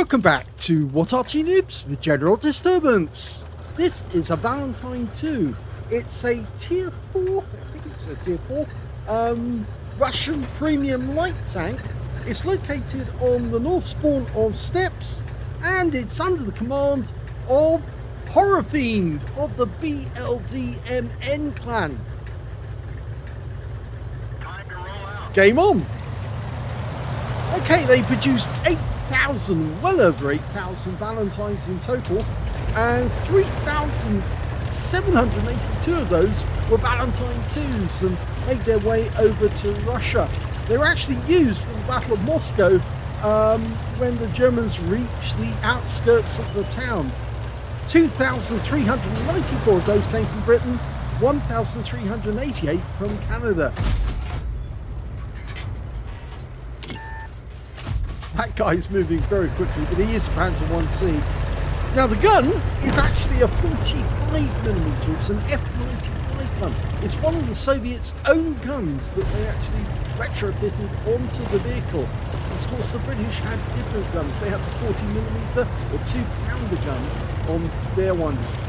Welcome back to What Arty Noobs with General Disturbance. This is a Valentine II. It's a tier 4, I think it's a tier 4, Russian premium light tank. It's located on the north spawn of Steppes, and it's under the command of Horrorfiend of the BLDMN clan. Time to roll out. Game on! Okay, they produced 8,000, well over 8,000 Valentines in total, and 3,782 of those were Valentine IIs and made their way over to Russia. They were actually used in the Battle of Moscow when the Germans reached the outskirts of the town. 2,394 of those came from Britain, 1,388 from Canada. That guy's moving very quickly, but he is a Panzer 1C. Now the gun is actually a 45mm, it's an F-95 gun. It's one of the Soviets' own guns that they actually retrofitted onto the vehicle. Of course the British had different guns. They had the 40mm or 2-pounder gun on their ones.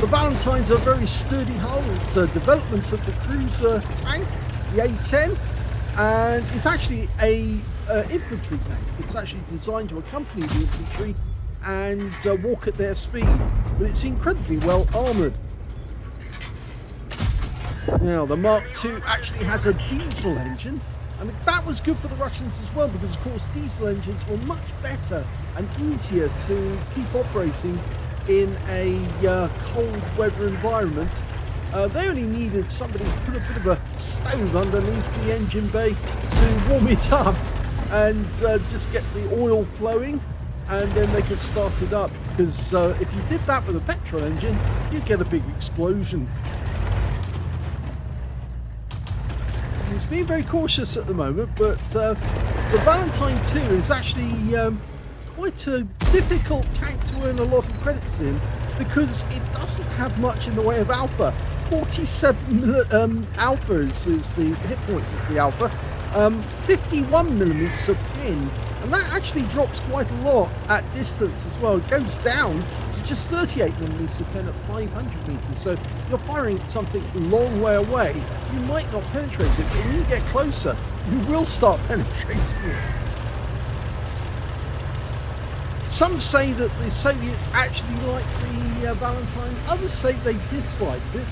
The Valentines are a very sturdy hull. It's a development of the cruiser tank, the A-10, and it's actually a infantry tank. It's actually designed to accompany the infantry and walk at their speed, but it's incredibly well armoured. Now the Mark II actually has a diesel engine, and that was good for the Russians as well, because of course diesel engines were much better and easier to keep operating in a cold weather environment. They only needed somebody to put a bit of a stove underneath the engine bay to warm it up and just get the oil flowing, and then they could start it up, because if you did that with a petrol engine you'd get a big explosion. It's being very cautious at the moment, but the Valentine II is actually quite a difficult tank to earn a lot of credits in, because it doesn't have much in the way of alpha. 47 alpha is the hit points, is the alpha. 51mm of pen, and that actually drops quite a lot at distance as well. It goes down to just 38mm of pen at 500 meters. So you're firing something a long way away, you might not penetrate it, but when you get closer, you will start penetrating it. Some say that the Soviets actually liked the Valentine, others say they disliked it.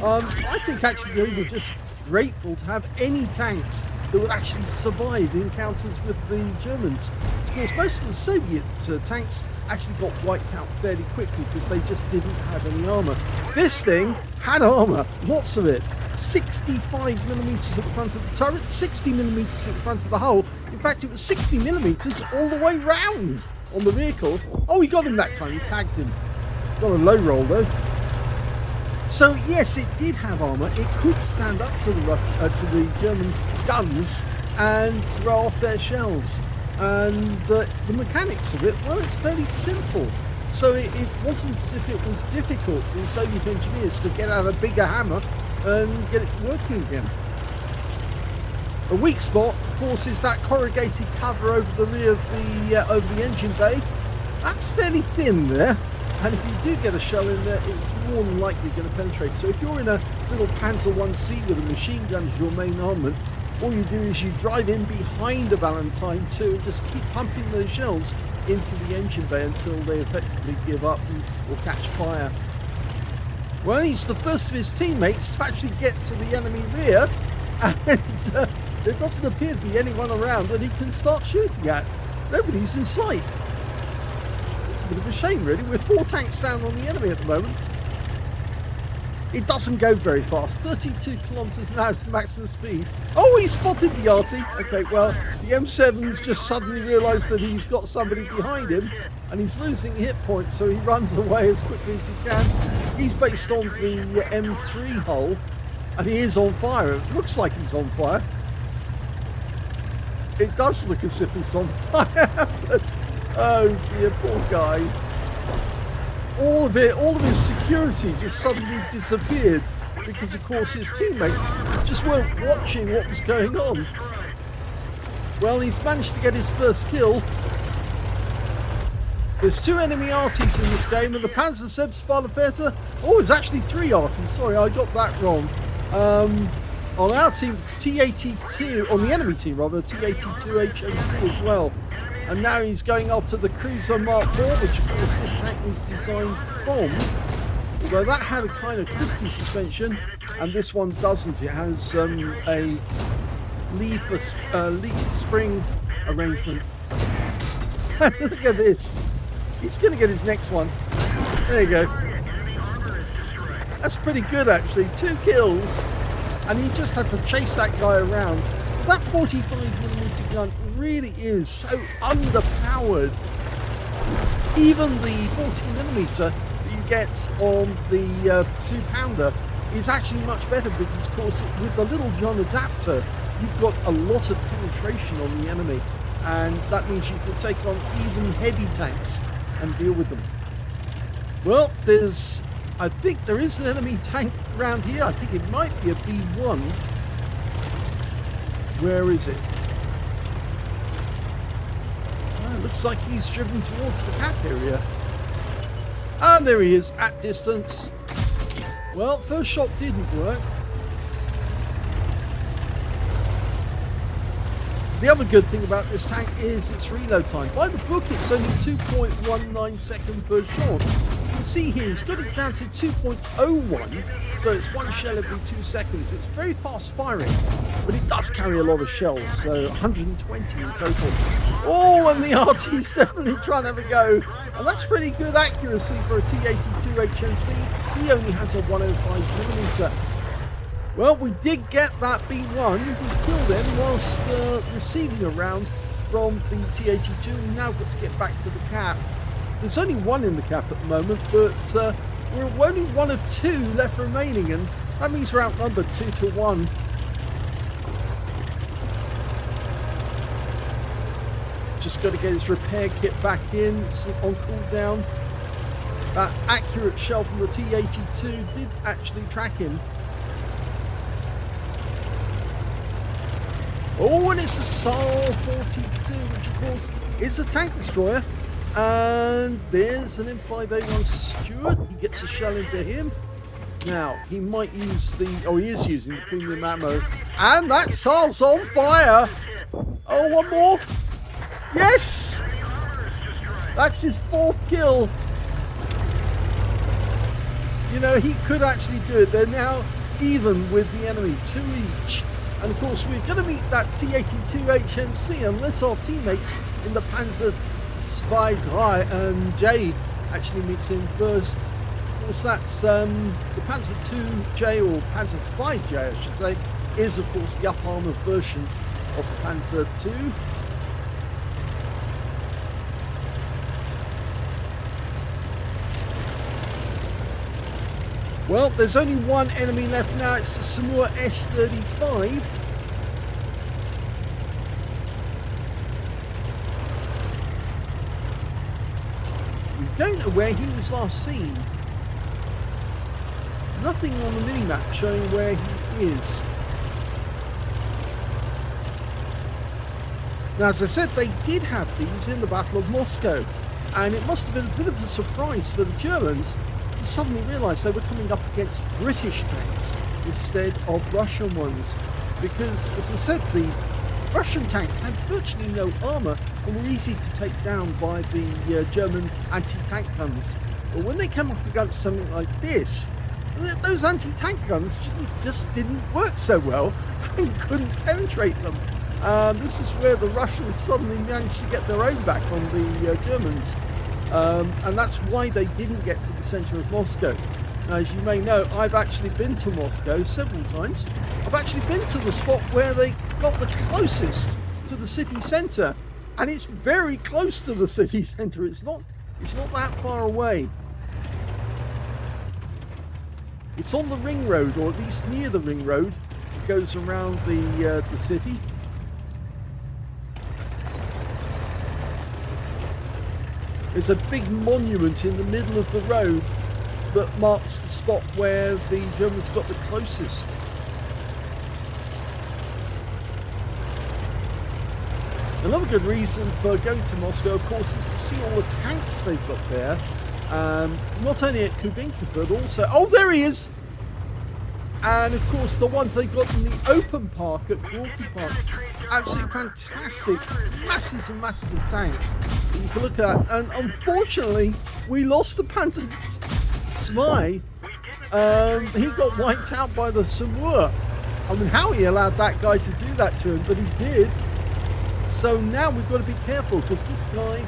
I think actually they were just grateful to have any tanks that would actually survive encounters with the Germans. Of course, most of the Soviet tanks actually got wiped out fairly quickly because they just didn't have any armour. This thing had armour, lots of it. 65mm at the front of the turret, 60mm at the front of the hull. In fact, it was 60mm all the way round on the vehicle. Oh, he got him that time, he tagged him. Got a low roll though. So yes, it did have armour. It could stand up to the German guns and throw off their shells. And the mechanics of it, well, it's fairly simple. So it wasn't as if it was difficult for the Soviet engineers to get out a bigger hammer and get it working again. A weak spot, of course, is that corrugated cover over the rear of the engine bay. That's fairly thin there. And if you do get a shell in there, it's more than likely going to penetrate. So if you're in a little Panzer 1C with a machine gun as your main armament, all you do is you drive in behind a Valentine II and just keep pumping those shells into the engine bay until they effectively give up or catch fire. Well, he's the first of his teammates to actually get to the enemy rear, and there doesn't appear to be anyone around that he can start shooting at. Nobody's in sight. Bit of a shame really, with 4 tanks down on the enemy at the moment. It doesn't go very fast, 32 kilometers an hour is the maximum speed. Oh, he spotted the Arty. Okay, well, the M7's just suddenly realised that he's got somebody behind him and he's losing hit points, so he runs away as quickly as he can. He's based on the M3 hull and he is on fire. It looks like he's on fire. It does look as if he's on fire. Oh dear, poor guy. All of his security just suddenly disappeared because of course his teammates just weren't watching what was going on. Well, he's managed to get his first kill. There's 2 enemy Artys in this game, and the Panzer Selbstfahrerfährte. Oh, it's actually 3 Artys. Sorry, I got that wrong. On our team, T-82, on the enemy team rather, T-82 HMC as well. And now he's going up to the Cruiser Mark IV, which of course this tank was designed from. Although that had a kind of Christie suspension, and this one doesn't. It has a leaf spring arrangement. Look at this. He's going to get his next one. There you go. That's pretty good, actually. 2 kills. And he just had to chase that guy around. That 45mm gun really is so underpowered. Even the 40mm that you get on the 2-pounder is actually much better because, of course, with the Little John adapter, you've got a lot of penetration on the enemy. And that means you can take on even heavy tanks and deal with them. Well, I think there is an enemy tank around here. I think it might be a B1. Where is it? It looks like he's driven towards the cap area. And there he is at distance. Well, first shot didn't work. The other good thing about this tank is its reload time. By the book, it's only 2.19 seconds per shot. You can see here, it's got it down to 2.01, so it's 1 shell every 2 seconds. It's very fast firing, but it does carry a lot of shells, so 120 in total. Oh, and the Arty's definitely trying to have a go. And that's pretty good accuracy for a T-82 HMC. He only has a 105mm. Well, we did get that B1. We killed him whilst receiving a round from the T-82. We've now got to get back to the cap. There's only 1 in the cap at the moment, but we're only 1 of 2 left remaining, and that means we're outnumbered 2-1. Just got to get his repair kit back in. It's on cooldown. That accurate shell from the T-82 did actually track him. Oh, and it's the SAR 42, which of course is a tank destroyer. And there's an M5A1 Stuart. He gets a shell into him. Now, he might use he is using the premium ammo. And that SAR's on fire. Oh, 1 more. Yes! That's his 4th kill. You know, he could actually do it. They're now even with the enemy, 2 each. And of course, we're going to meet that T-82 HMC unless our teammate in the Panzer II J actually meets him first. Of course, that's the Panzer II-J, or Panzer II-J, I should say, is of course the up armored version of the Panzer II. Well, there's only 1 enemy left now. It's the Samur S-35. We don't know where he was last seen. Nothing on the minimap showing where he is. Now, as I said, they did have these in the Battle of Moscow, and it must have been a bit of a surprise for the Germans to suddenly realise they were coming up against British tanks instead of Russian ones, because, as I said, the Russian tanks had virtually no armour and were easy to take down by the German anti-tank guns. But when they came up against something like this, those anti-tank guns just didn't work so well and couldn't penetrate them. This is where the Russians suddenly managed to get their own back on the Germans. And that's why they didn't get to the centre of Moscow. Now, as you may know, I've actually been to Moscow several times. I've actually been to the spot where they got the closest to the city centre, and it's very close to the city centre. It's not that far away. It's on the ring road, or at least near the ring road. It goes around the city. There's a big monument in the middle of the road that marks the spot where the Germans got the closest. Another good reason for going to Moscow, of course, is to see all the tanks they've got there. Not only at Kubinka, but also... Oh, there he is! And, of course, the ones they got in the open park at Gorky Park. Absolutely fantastic. Masses and masses of tanks that you can look at. And, unfortunately, we lost the Panzer Zwei. He got wiped out by the Samur. I mean, how he allowed that guy to do that to him, but he did. So now we've got to be careful, because this guy,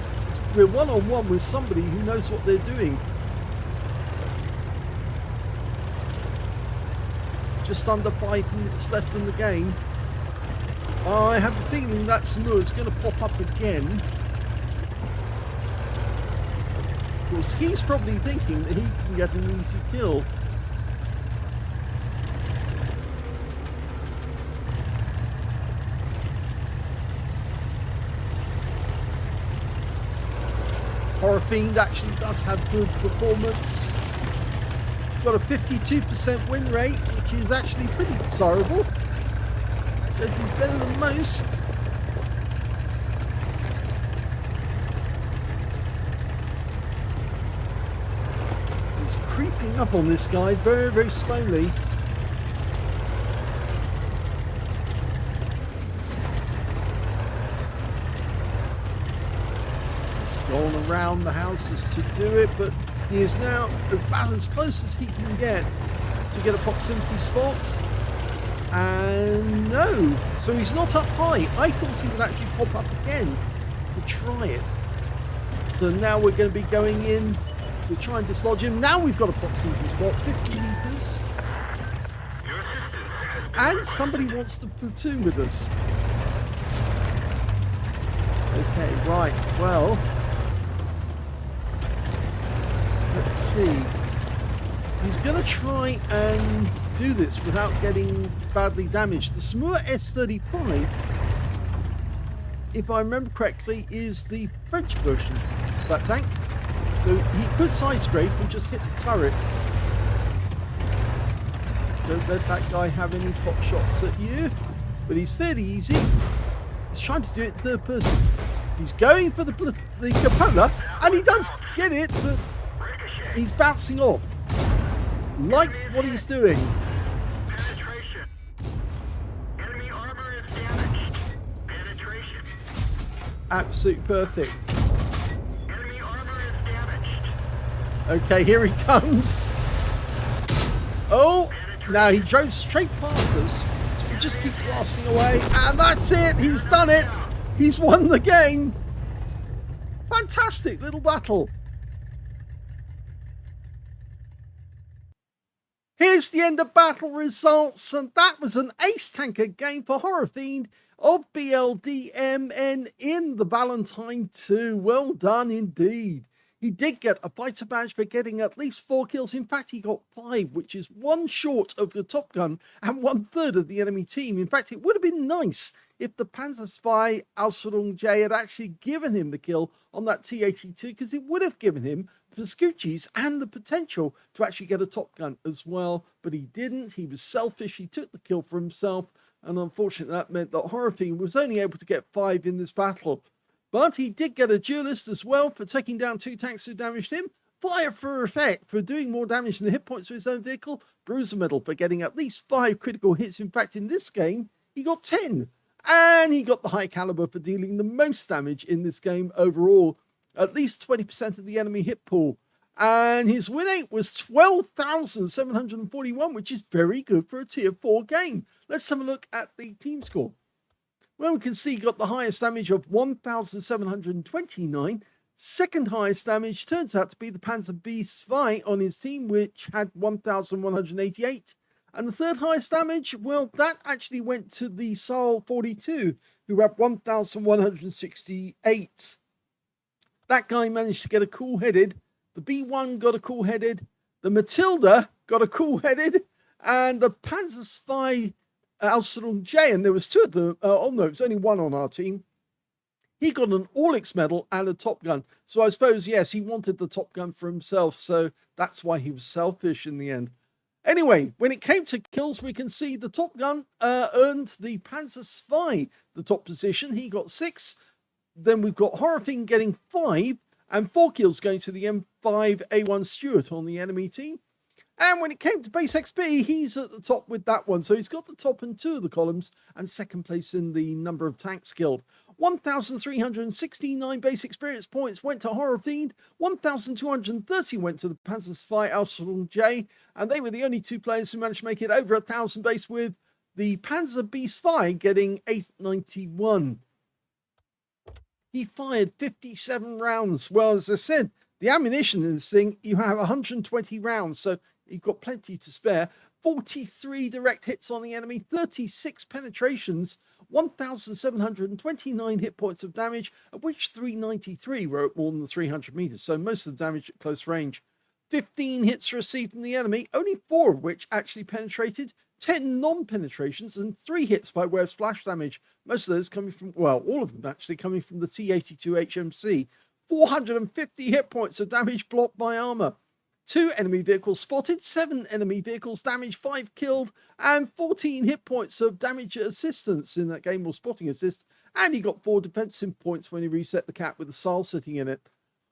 we're one-on-one with somebody who knows what they're doing. Just under 5 minutes left in the game. I have a feeling that Samur is going to pop up again. Of course, he's probably thinking that he can get an easy kill. Horrorfiend actually does have good performance. Got a 52% win rate, which is actually pretty desirable. Shows he's better than most. He's creeping up on this guy very, very slowly. Going around the houses to do it, but he is now about as close as he can get to get a proximity spot. And no, so he's not up high. I thought he would actually pop up again to try it. So now we're going to be going in to try and dislodge him. Now we've got a proximity spot, 50 meters. And somebody wants to platoon with us. Okay, right, well... Let's see. He's going to try and do this without getting badly damaged. The Samur S35, if I remember correctly, is the French version of that tank. So he could side scrape and just hit the turret. Don't let that guy have any pot shots at you. But he's fairly easy. He's trying to do it third person. He's going for the cupola, and he does get it, but he's bouncing off. Like what he's doing. Penetration. Enemy armor is damaged. Penetration. Absolute perfect. Enemy armor is damaged. Okay, here he comes. Oh, now he drove straight past us. So we just keep blasting away. And that's it. He's done it. He's won the game. Fantastic little battle. Here's the end of battle results, and that was an ace tanker game for Horrorfiend of BLDMN in the Valentine II. Well done indeed. He did get a fighter badge for getting at least 4 kills. In fact, he got 5, which is 1 short of the Top Gun and 1/3 of the enemy team. In fact, it would have been nice if the Panzer Zwei Aslains J had actually given him the kill on that T-82, because it would have given him the Scoochies and the potential to actually get a Top Gun as well. But he didn't. He was selfish. He took the kill for himself. And unfortunately, that meant that Horrorfiend was only able to get 5 in this battle. But he did get a duelist as well for taking down 2 tanks who damaged him. Fire for effect for doing more damage than the hit points for his own vehicle. Bruiser medal for getting at least 5 critical hits. In fact, in this game, he got 10. And he got the high caliber for dealing the most damage in this game overall. At least 20% of the enemy hit pool. And his win rate was 12,741, which is very good for a tier 4 game. Let's have a look at the team score. Well, we can see he got the highest damage of 1,729. Second highest damage turns out to be the Panzer B Zwei on his team, which had 1,188. And the third highest damage, well, that actually went to the Saal 42, who had 1,168. That guy managed to get a cool-headed. The B1 got a cool-headed. The Matilda got a cool-headed. And the Panzer Zwei Aslains J, and there was 2 of them. Oh no, it was only 1 on our team. He got an All-X medal and a Top Gun. So I suppose, yes, he wanted the Top Gun for himself. So that's why he was selfish in the end. Anyway, when it came to kills, we can see the Top Gun earned the Panzer Spy the top position. He got 6. Then we've got Horrorfiend getting 5, and 4 kills going to the M5A1 Stuart on the enemy team. And when it came to base XP, he's at the top with that one. So he's got the top in 2 of the columns and second place in the number of tanks killed. 1,369 base experience points went to Horrorfiend. 1,230 went to the Panzer Spy Aslains J. And they were the only 2 players who managed to make it over 1,000 base, with the Panzer B Spy getting 891. He fired 57 rounds. Well, as I said, the ammunition in this thing, you have 120 rounds. So you've got plenty to spare. 43 direct hits on the enemy, 36 penetrations, 1,729 hit points of damage, of which 393 were at more than 300 meters. So most of the damage at close range. 15 hits received from the enemy, only 4 of which actually penetrated, 10 non-penetrations, and 3 hits by way of splash damage. Most of those coming from, well, all of them actually coming from the T-82 HMC. 450 hit points of damage blocked by armor. 2 enemy vehicles spotted, 7 enemy vehicles damaged, 5 killed, and 14 hit points of damage assistance in that game, or spotting assist. And he got 4 defensive points when he reset the cap with the SAL sitting in it.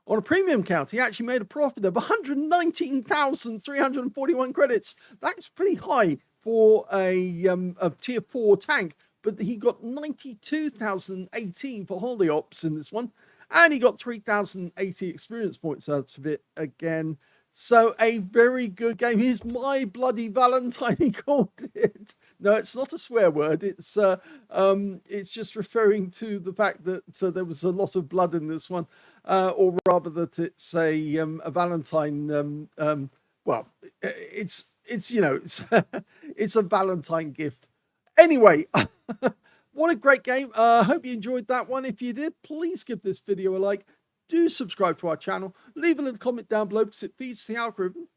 On a premium count, he actually made a profit of 119,341 credits. That's pretty high for a tier 4 tank, but he got 92,018 for Holy Ops in this one, and he got 3,080 experience points out of it again. So a very good game. Here's my bloody Valentine, he called it. No, it's not a swear word. It's just referring to the fact that there was a lot of blood in this one, or rather that it's a Valentine. Well, it's you know it's a Valentine gift. Anyway. What a great game. I hope you enjoyed that one. If you did, please give this video a like. Do subscribe to our channel. Leave a little comment down below because it feeds the algorithm.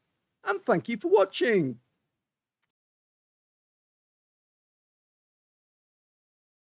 And thank you for watching.